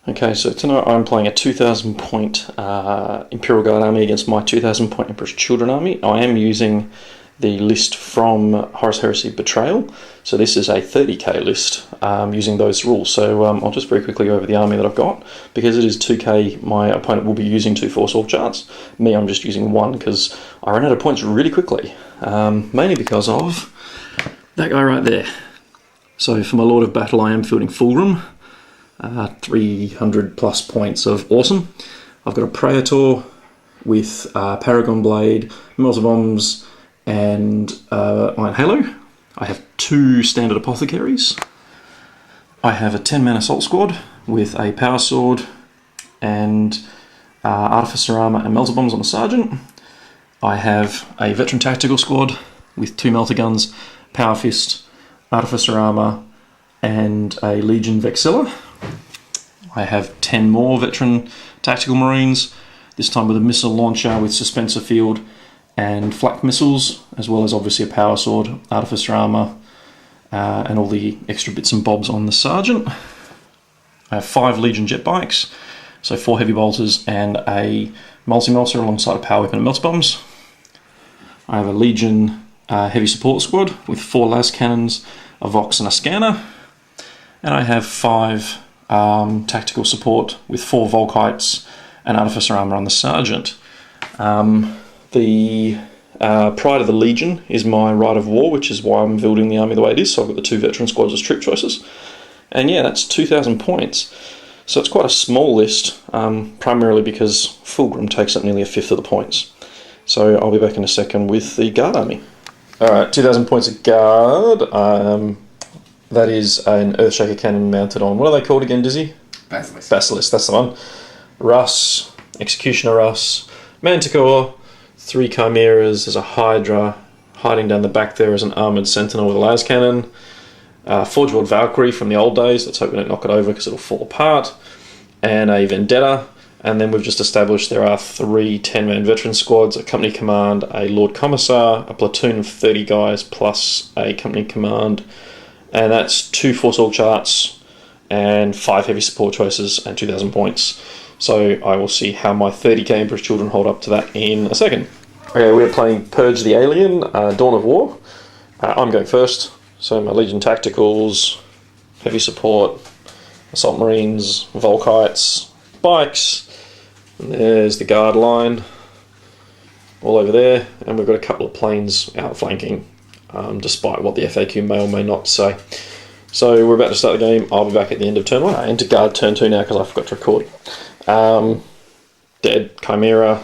Okay, so tonight I'm playing a 2,000 point Imperial Guard army against my 2,000 point Emperor's Children army. I am using the list from Horus Heresy Betrayal, so this is a 30k list using those rules. So I'll just very quickly go over the army that I've got. Because it is 2k, my opponent will be using 2 Force Org charts. Me, I'm just using 1 because I ran out of points really quickly, mainly because of that guy right there. So for my Lord of Battle, I am fielding Fulgrim. 300 plus points of awesome. I've got a Praetor with Paragon Blade, Melter Bombs, and Iron Halo. I have 2 standard apothecaries. I have a 10-man assault squad with a Power Sword and Artificer Armour and Melter Bombs on the Sergeant. I have a Veteran Tactical squad with 2 Melter Guns, Power Fist, Artificer Armour, and a Legion Vexilla. I have 10 more Veteran Tactical Marines, this time with a missile launcher with Suspensor Field and flak missiles, as well as obviously a Power Sword, Artificer Armour, and all the extra bits and bobs on the Sergeant. I have 5 Legion Jet Bikes, so 4 Heavy Bolters and a Multi-Melter alongside a Power Weapon and Melter Bombs. I have a Legion Heavy Support Squad with 4 Las Cannons, a Vox and a Scanner. And I have 5 tactical support with 4 Volkites and Artificer Armour on the Sergeant. The Pride of the Legion is my Rite of War, which is why I'm building the army the way it is. So I've got the 2 veteran squads as troop choices. And yeah, that's 2,000 points. So it's quite a small list, primarily because Fulgrim takes up nearly a fifth of the points. So I'll be back in a second with the Guard army. Alright, 2,000 points of Guard. That is an Earthshaker cannon mounted on, what are they called again, Dizzy? Basilisk. Basilisk, that's the one. Russ, Executioner Russ, Manticore, 3 Chimeras, there's a Hydra, hiding down the back there is an Armoured Sentinel with a las cannon, Forgeworld Valkyrie from the old days, let's hope we don't knock it over because it'll fall apart, and a Vendetta, and then we've just established there are 3 10-man veteran squads, a company command, a Lord Commissar, a platoon of 30 guys plus a company command, and that's 2 Force Org charts and 5 heavy support choices and 2,000 points. So I will see how my 30k Emperor's Children hold up to that in a second. Okay, we're playing Purge the Alien, Dawn of War. I'm going first. So my Legion Tacticals, heavy support, Assault Marines, Volkites, Bikes. And there's the Guard line all over there. And we've got a couple of planes outflanking. Despite what the FAQ may or may not say. So we're about to start the game. I'll be back at the end of turn 1. Into Guard turn 2 now because I forgot to record. Dead Chimera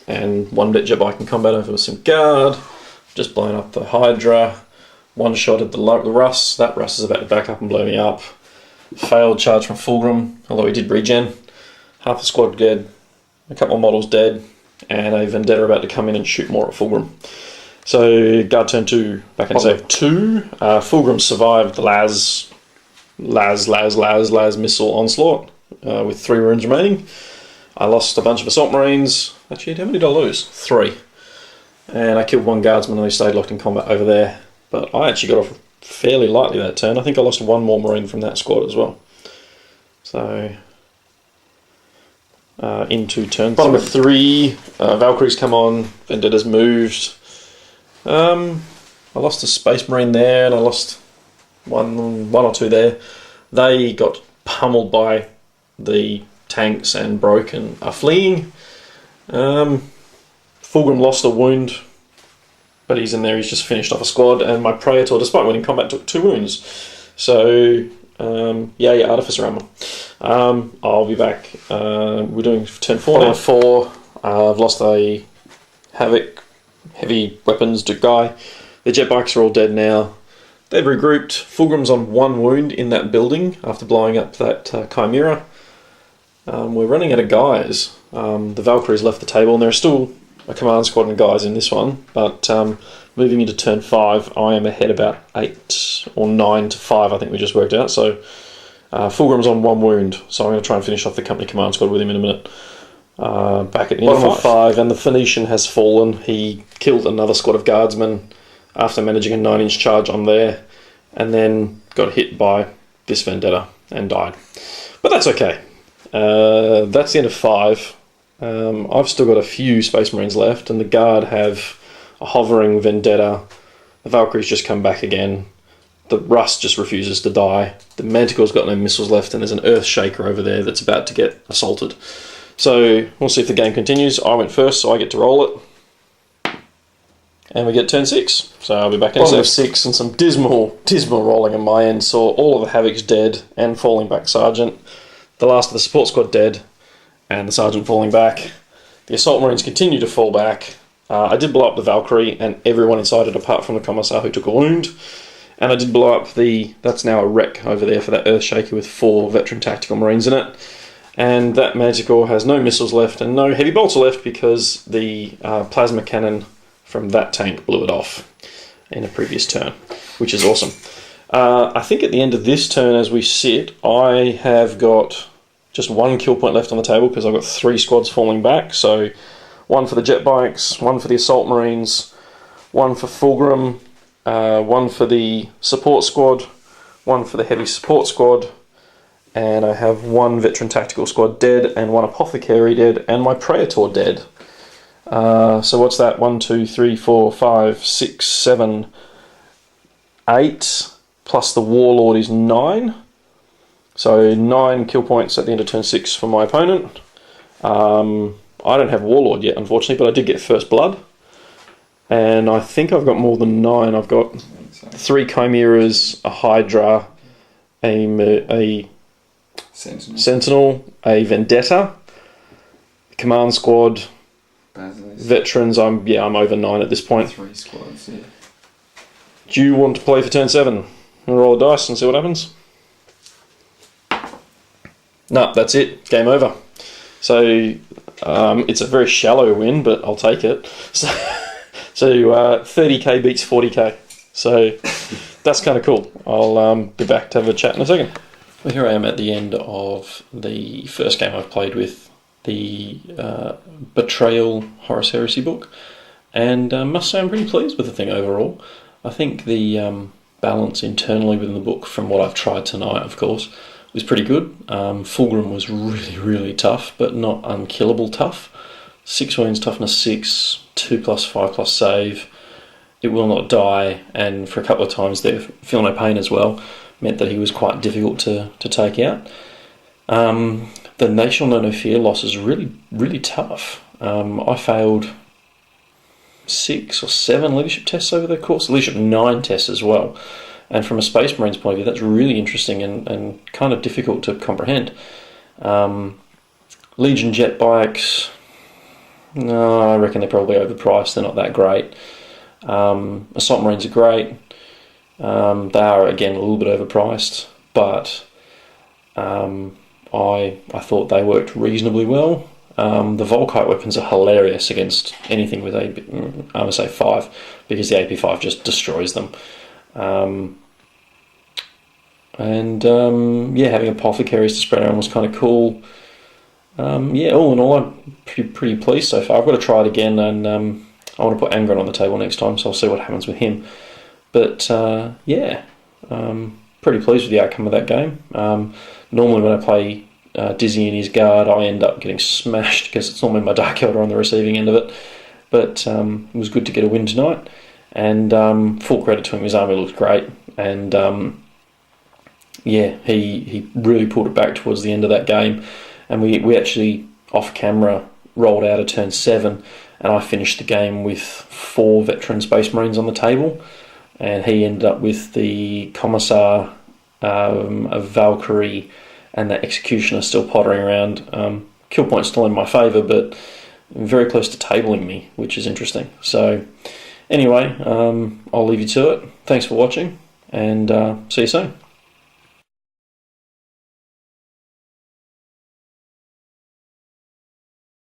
and 1 Jet Bike in combat over some Guard. Just blowing up the Hydra. 1 shot at the Russ. That Russ is about to back up and blow me up. Failed charge from Fulgrim, although he did regen. Half the squad dead. A couple of models dead. And a Vendetta about to come in and shoot more at Fulgrim. So, Guard turn 2, back in save 2. Fulgrim survived the Las missile onslaught with 3 runes remaining. I lost a bunch of Assault Marines. Actually, how many did I lose? 3. And I killed 1 Guardsman and he stayed locked in combat over there. But I actually got off fairly lightly that turn. I think I lost 1 more Marine from that squad as well. So, into turn bottom of 3. Valkyries come on. Vendetta's moved. I lost a Space Marine there, and I lost one or 2 there. They got pummeled by the tanks and broke and are fleeing. Fulgrim lost a wound, but he's in there. He's just finished off a squad, and my Praetor, despite winning combat, took 2 wounds. So, yeah, Artificer Armour. I'll be back. We're doing turn 4 now. 4. I've lost a Havoc. Heavy weapons guy. The jet bikes are all dead now. They've regrouped. Fulgrim's on 1 wound in that building after blowing up that Chimera. We're running out of guys. The Valkyries left the table and there are still a command squad and guys in this one. But moving into turn 5, I am ahead about 8 or 9 to 5, I think we just worked out. So Fulgrim's on 1 wound. So I'm going to try and finish off the company command squad with him in a minute. Back at the bottom of 5, and the Phoenician has fallen. He killed another squad of guardsmen after managing a 9-inch charge on there, and then got hit by this Vendetta and died. But that's okay. That's the end of 5. I've still got a few Space Marines left, and the Guard have a hovering Vendetta. The Valkyrie's just come back again. The Rust just refuses to die. The Manticore's got no missiles left, and there's an Earth Shaker over there that's about to get assaulted. So we'll see if the game continues. I went first, so I get to roll it. And we get turn 6. So I'll be back in bottom of 6, and some dismal rolling on my end. Saw all of the Havoc's dead and falling back Sergeant. The last of the support squad dead, and the Sergeant falling back. The Assault Marines continue to fall back. I did blow up the Valkyrie and everyone inside it apart from the Commissar who took a wound. And I did blow up that's now a wreck over there for that Earthshaker with 4 veteran tactical Marines in it. And that Manticore has no missiles left and no heavy bolts left because the plasma cannon from that tank blew it off in a previous turn, which is awesome. I think at the end of this turn as we sit, I have got just 1 kill point left on the table because I've got 3 squads falling back. So 1 for the jet bikes, 1 for the Assault Marines, 1 for Fulgrim, 1 for the support squad, 1 for the heavy support squad, and I have 1 veteran tactical squad dead and 1 apothecary dead and my Praetor dead. So what's that? 1, 2, 3, 4, 5, 6, 7, 8, plus the Warlord is 9. So 9 kill points at the end of turn 6 for my opponent. I don't have Warlord yet, unfortunately, but I did get First Blood. And I think I've got more than 9. I've got 3 Chimeras, a Hydra, a Sentinel, a Vendetta, Command Squad, Basilisk. Veterans. I'm over 9 at this point. 3 squads, yeah. Do you want to play for turn 7? And roll a dice and see what happens? No, that's it. Game over. So it's a very shallow win, but I'll take it. So 30k beats 40k. So that's kind of cool. I'll be back to have a chat in a second. Well, here I am at the end of the first game I've played with the Betrayal Horus Heresy book, and must say I'm pretty pleased with the thing overall. I think the balance internally within the book, from what I've tried tonight, of course, was pretty good. Fulgrim was really, really tough, but not unkillable tough. 6 wounds, toughness 6, 2+, 5+ save. It will not die, and for a couple of times there, feel no pain as well, meant that he was quite difficult to take out. The National Know No Fear loss is really, really tough. I failed 6 or 7 leadership tests over the course, leadership 9 tests as well. And from a Space Marines point of view, that's really interesting and kind of difficult to comprehend. Legion jet bikes, no, I reckon they're probably overpriced. They're not that great. Assault Marines are great. They are, again, a little bit overpriced, but I thought they worked reasonably well. The Volkite weapons are hilarious against anything with Armor Save 5 because the AP5 just destroys them. Having apothecaries to spread around was kind of cool. All in all, I'm pretty pleased so far. I've got to try it again, and I want to put Angron on the table next time, so I'll see what happens with him. But pretty pleased with the outcome of that game. Normally when I play Dizzy and his Guard, I end up getting smashed because it's normally my Dark Elder on the receiving end of it. But it was good to get a win tonight, and full credit to him. His army looked great, and he really pulled it back towards the end of that game. And we actually, off camera, rolled out a turn 7, and I finished the game with 4 veteran Space Marines on the table, and he ended up with the Commissar, a Valkyrie, and the Executioner still pottering around. Kill point still in my favour, but very close to tabling me, which is interesting. So anyway, I'll leave you to it. Thanks for watching, and see you soon.